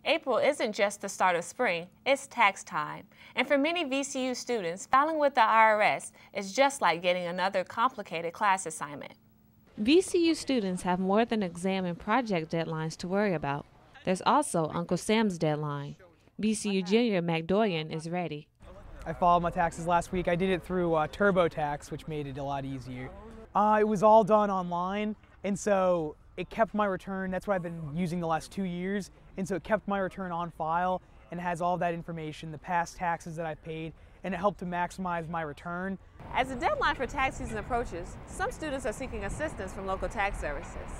April isn't just the start of spring, it's tax time. And for many VCU students, filing with the IRS is just like getting another complicated class assignment. VCU students have more than exam and project deadlines to worry about. There's also Uncle Sam's deadline. VCU junior McDoyan is ready. I filed my taxes last week. I did it through TurboTax, which made it a lot easier. It was all done online, and so it kept my return. That's what I've been using the last 2 years, and so it kept my return on file and has all that information, the past taxes that I've paid, and it helped to maximize my return. As the deadline for tax season approaches, some students are seeking assistance from local tax services.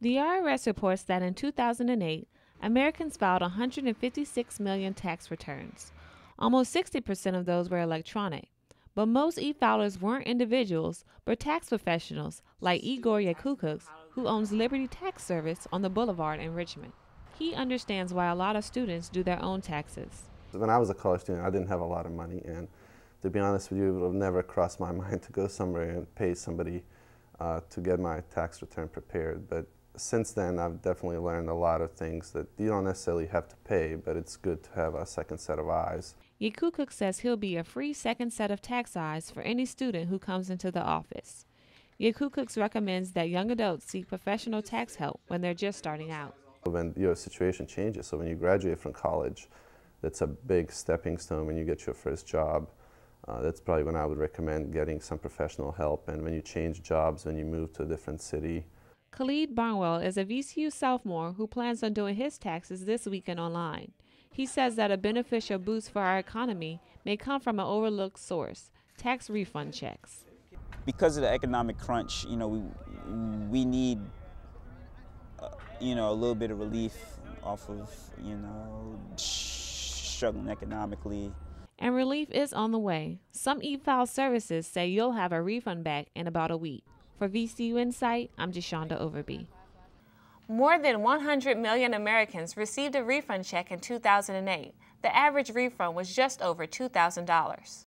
The IRS reports that in 2008, Americans filed 156 million tax returns. Almost 60% of those were electronic. But most e-filers weren't individuals, but tax professionals like Igor Yakukuks, who owns Liberty Tax Service on the Boulevard in Richmond. He understands why a lot of students do their own taxes. When I was a college student, I didn't have a lot of money, and to be honest with you, it would have never crossed my mind to go somewhere and pay somebody to get my tax return prepared. But since then, I've definitely learned a lot of things that you don't necessarily have to pay, but it's good to have a second set of eyes. Yakukuk says he'll be a free second set of tax eyes for any student who comes into the office. Yakukuk recommends that young adults seek professional tax help when they're just starting out. When your situation changes, so when you graduate from college, that's a big stepping stone when you get your first job. That's probably when I would recommend getting some professional help, and when you change jobs, when you move to a different city. Khalid Barnwell is a VCU sophomore who plans on doing his taxes this weekend online. He says that a beneficial boost for our economy may come from an overlooked source, tax refund checks. Because of the economic crunch, we need, a little bit of relief off of, struggling economically. And relief is on the way. Some e-file services say you'll have a refund back in about a week. For VCU Insight, I'm Jashonda Overby. More than 100 million Americans received a refund check in 2008. The average refund was just over $2,000.